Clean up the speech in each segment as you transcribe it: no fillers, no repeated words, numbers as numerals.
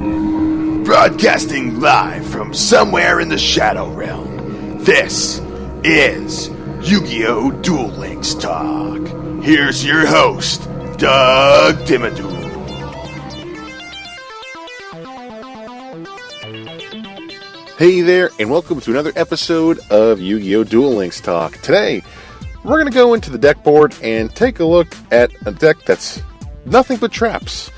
Broadcasting live from somewhere in the Shadow Realm, this is YuGiOh Duel Links Talk. Here's your host, Doug Dimmadoo. Hey there, and welcome to another episode of YuGiOh Duel Links Talk. Today, we're going to go into the deck board and take a look at a deck that's nothing but traps.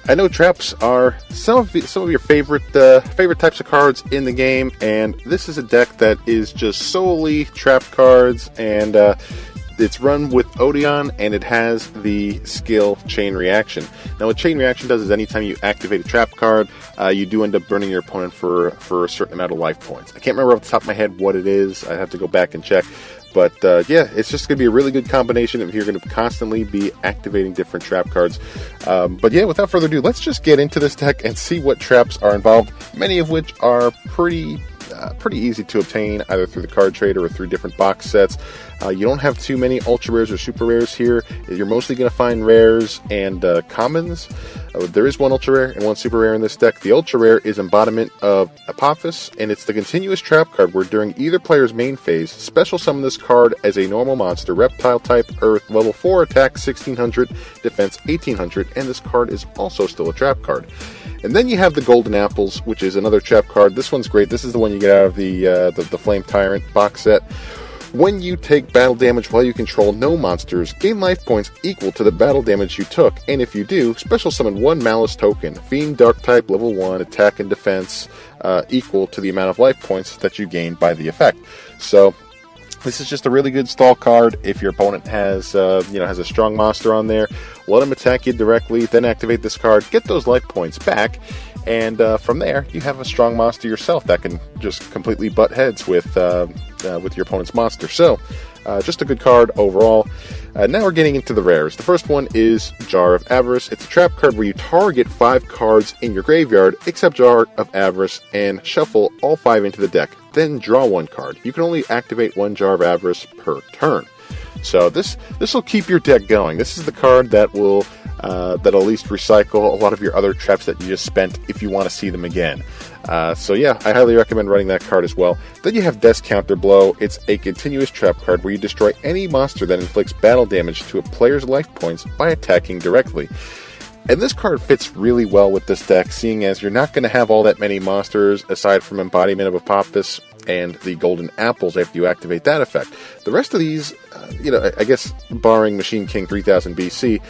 I know traps are some of your favorite types of cards in the game, and this is a deck that is just solely trap cards, and it's run with Odion, and it has the skill Chain Reaction. Now, what Chain Reaction does is anytime you activate a trap card, you do end up burning your opponent for a certain amount of life points. I can't remember off the top of my head what it is. I have to go back and check. But yeah, it's just going to be a really good combination if you're going to constantly be activating different trap cards. But yeah, without further ado, let's just get into this deck and see what traps are involved, many of which are pretty easy to obtain, either through the card trader or through different box sets. You don't have too many ultra rares or super rares here. You're mostly going to find rares and commons. There is one ultra rare and one super rare in this deck. The ultra rare is Embodiment of Apophis, and it's the continuous trap card where during either player's main phase, special summon this card as a normal monster, reptile type, earth, level 4 attack 1600, defense 1800, and this card is also still a trap card. And then you have the Golden Apples, which is another trap card. This one's great. This is the one you get out of the Flame Tyrant box set. When you take battle damage while you control no monsters, gain life points equal to the battle damage you took, and if you do, special summon one Malice token, Fiend Dark type, level 1, attack and defense, equal to the amount of life points that you gain by the effect. So, this is just a really good stall card. If your opponent has a strong monster on there, let him attack you directly, then activate this card, get those life points back, and from there, you have a strong monster yourself that can just completely butt heads with your opponent's monster. So, just a good card overall. Now we're getting into the rares. The first one is Jar of Avarice. It's a trap card where you target 5 cards in your graveyard, except Jar of Avarice, and shuffle all 5 into the deck. Then draw 1 card. You can only activate 1 Jar of Avarice per turn. So this will keep your deck going. This is the card that will at least recycle a lot of your other traps that you just spent if you want to see them again. So yeah, I highly recommend running that card as well. Then you have Death's Counterblow. It's a continuous trap card where you destroy any monster that inflicts battle damage to a player's life points by attacking directly. And this card fits really well with this deck, seeing as you're not going to have all that many monsters aside from Embodiment of Apophis and the Golden Apples after you activate that effect. The rest of these, I guess barring Machine King 3000 BC,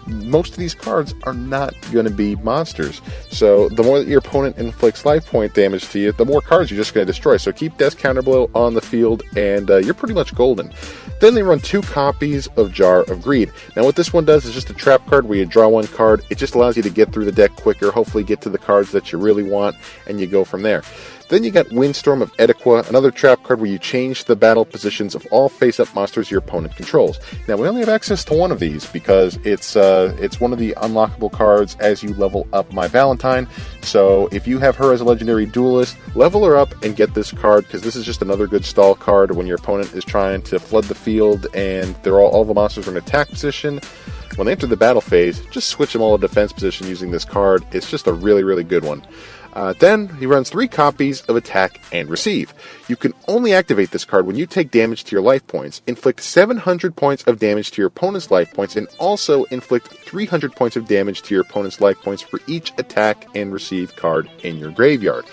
most of these cards are not going to be monsters. So the more that your opponent inflicts life point damage to you, the more cards you're just going to destroy. So keep Death's Counterblow on the field, and you're pretty much golden. Then they run 2 copies of Jar of Greed. Now what this one does is just a trap card where you draw 1 card. It just allows you to get through the deck quicker, hopefully get to the cards that you really want, and you go from there. Then you got Windstorm of Edequa, another trap card where you change the battle positions of all face-up monsters your opponent controls. Now, we only have access to 1 of these because it's one of the unlockable cards as you level up My Valentine. So if you have her as a legendary duelist, level her up and get this card, because this is just another good stall card when your opponent is trying to flood the field and all the monsters are in attack position. When they enter the battle phase, just switch them all to defense position using this card. It's just a really, really good one. Then he runs 3 copies of Attack and Receive. You can only activate this card when you take damage to your life points, inflict 700 points of damage to your opponent's life points, and also inflict 300 points of damage to your opponent's life points for each Attack and Receive card in your graveyard.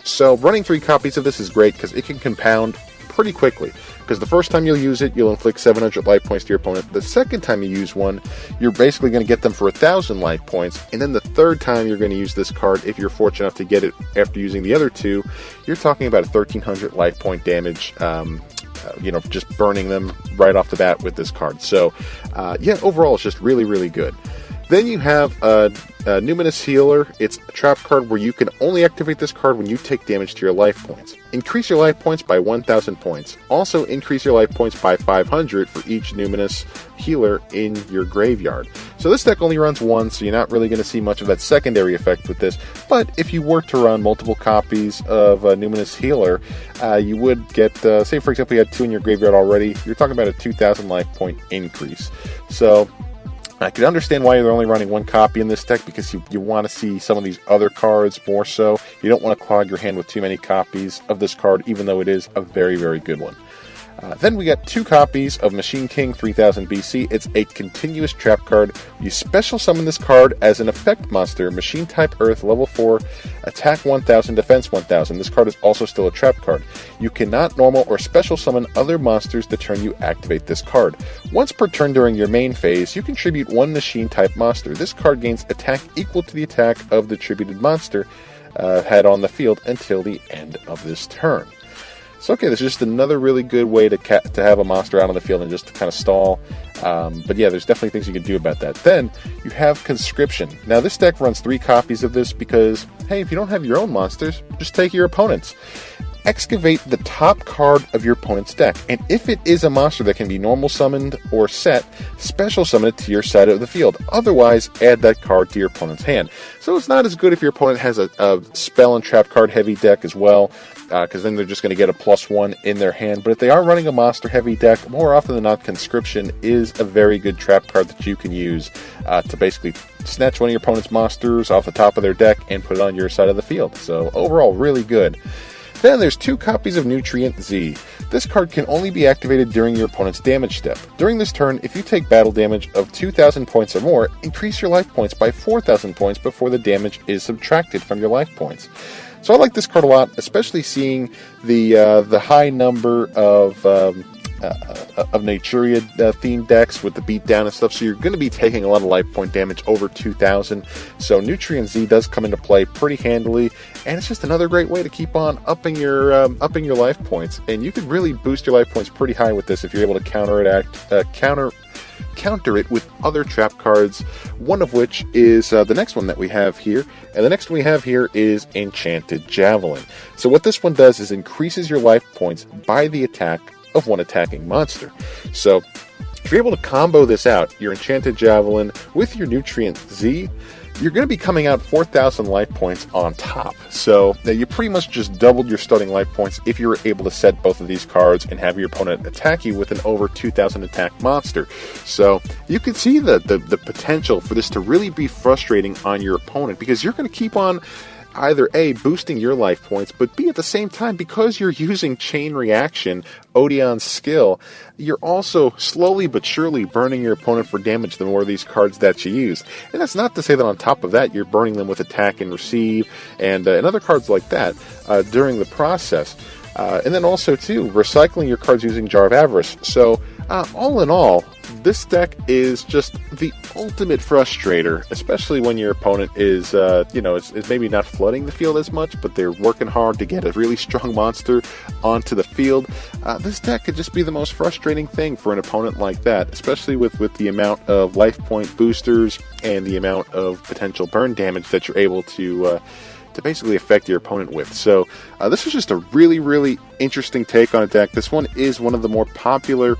So running 3 copies of this is great because it can compound pretty quickly, because the first time you'll use it, you'll inflict 700 life points to your opponent. The second time you use one, you're basically going to get them for 1,000 life points, and then the third time you're going to use this card, if you're fortunate enough to get it after using the other 2, you're talking about a 1,300 life point damage, just burning them right off the bat with this card. So, yeah, overall, it's just really, really good. Then you have Numinous Healer. It's a trap card where you can only activate this card when you take damage to your life points. Increase your life points by 1,000 points. Also increase your life points by 500 for each Numinous Healer in your graveyard. So this deck only runs 1, so you're not really going to see much of that secondary effect with this. But if you were to run multiple copies of Numinous Healer, you would get, say for example you had 2 in your graveyard already, you're talking about a 2,000 life point increase. So I can understand why they're only running one copy in this deck, because you want to see some of these other cards more so. You don't want to clog your hand with too many copies of this card, even though it is a very, very good one. Then we got 2 copies of Machine King 3000 BC. It's a continuous trap card. You special summon this card as an effect monster, Machine type Earth, level 4, attack 1000, defense 1000. This card is also still a trap card. You cannot normal or special summon other monsters the turn you activate this card. Once per turn during your main phase, you contribute 1 Machine type monster. This card gains attack equal to the attack of the attributed monster had on the field until the end of this turn. So okay, this is just another really good way to have a monster out on the field and just to kind of stall. But yeah, there's definitely things you can do about that. Then you have Conscription. Now this deck runs 3 copies of this because, hey, if you don't have your own monsters, just take your opponent's. Excavate the top card of your opponent's deck, and if it is a monster that can be normal summoned or set, special summon it to your side of the field. Otherwise, add that card to your opponent's hand. So it's not as good if your opponent has a spell and trap card heavy deck as well, because then they're just going to get a +1 in their hand. But if they are running a monster heavy deck, more often than not, Conscription is a very good trap card that you can use to basically snatch one of your opponent's monsters off the top of their deck and put it on your side of the field. So overall, really good. Then there's 2 copies of Nutrient Z. This card can only be activated during your opponent's damage step. During this turn, if you take battle damage of 2,000 points or more, increase your life points by 4,000 points before the damage is subtracted from your life points. So I like this card a lot, especially seeing the high number of Naturia themed decks with the beatdown and stuff, so you're going to be taking a lot of life point damage over 2,000. So Nutrient Z does come into play pretty handily, and it's just another great way to keep on upping your life points. And you can really boost your life points pretty high with this if you're able to counter it with other trap cards, one of which is the next one that we have here. And the next one we have here is Enchanted Javelin. So what this one does is increases your life points by the attack of one attacking monster. So if you're able to combo this out, your Enchanted Javelin with your Nutrient Z, you're going to be coming out 4,000 life points on top. So you pretty much just doubled your starting life points if you were able to set both of these cards and have your opponent attack you with an over 2,000 attack monster. So you can see the potential for this to really be frustrating on your opponent, because you're going to keep on either A, boosting your life points, but B, at the same time, because you're using Chain Reaction, Odion's skill, you're also slowly but surely burning your opponent for damage the more of these cards that you use. And that's not to say that on top of that, you're burning them with Attack and Receive and other cards like that during the process. And then also, too, recycling your cards using Jar of Avarice. So, all in all, this deck is just the ultimate frustrator, especially when your opponent is, is maybe not flooding the field as much, but they're working hard to get a really strong monster onto the field. This deck could just be the most frustrating thing for an opponent like that, especially with the amount of life point boosters and the amount of potential burn damage that you're able to basically affect your opponent with. So this is just a really, really interesting take on a deck. This one is one of the more popular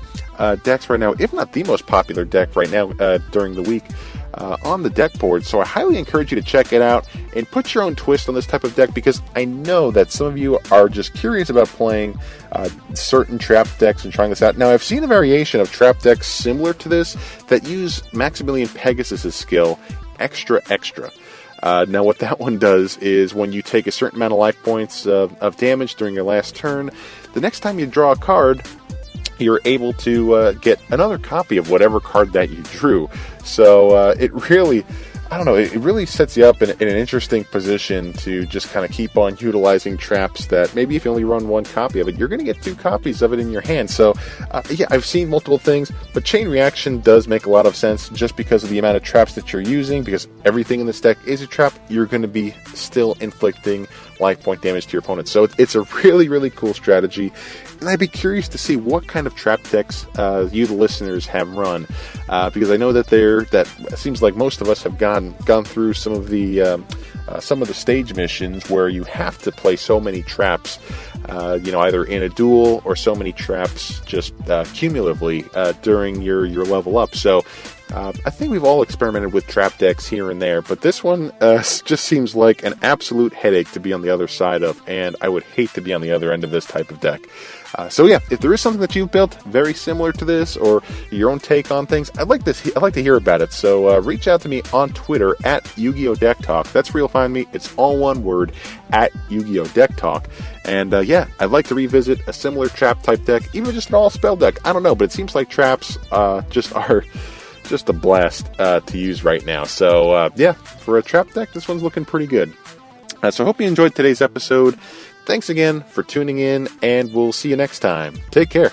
decks right now, if not the most popular deck right now during the week on the deck board. So I highly encourage you to check it out and put your own twist on this type of deck, because I know that some of you are just curious about playing certain trap decks and trying this out. Now, I've seen a variation of trap decks similar to this that use Maximilian Pegasus' skill, Extra Extra. Now, what that one does is when you take a certain amount of life points of damage during your last turn, the next time you draw a card, you're able to get another copy of whatever card that you drew. So it really sets you up in an interesting position to just kind of keep on utilizing traps that maybe if you only run one copy of it, you're going to get 2 copies of it in your hand. So, I've seen multiple things, but Chain Reaction does make a lot of sense just because of the amount of traps that you're using, because everything in this deck is a trap. You're going to be still inflicting life point damage to your opponent. So it's a really, really cool strategy, and I'd be curious to see what kind of trap decks you, the listeners, have run, because I know that it seems like most of us have gone through some of the stage missions where you have to play so many traps, either in a duel or so many traps just cumulatively during your level up. So I think we've all experimented with trap decks here and there, but this one just seems like an absolute headache to be on the other side of, and I would hate to be on the other end of this type of deck. So yeah, if there is something that you've built very similar to this, or your own take on things, I'd like to hear about it. So reach out to me on Twitter at YuGiOh Deck Talk. That's where you'll find me. It's all one word, at YuGiOh Deck Talk. And yeah, I'd like to revisit a similar trap type deck, even just an all spell deck. I don't know, but it seems like traps just are just a blast to use right now. So yeah, for a trap deck, this one's looking pretty good. So I hope you enjoyed today's episode. Thanks again for tuning in, and we'll see you next time. Take care.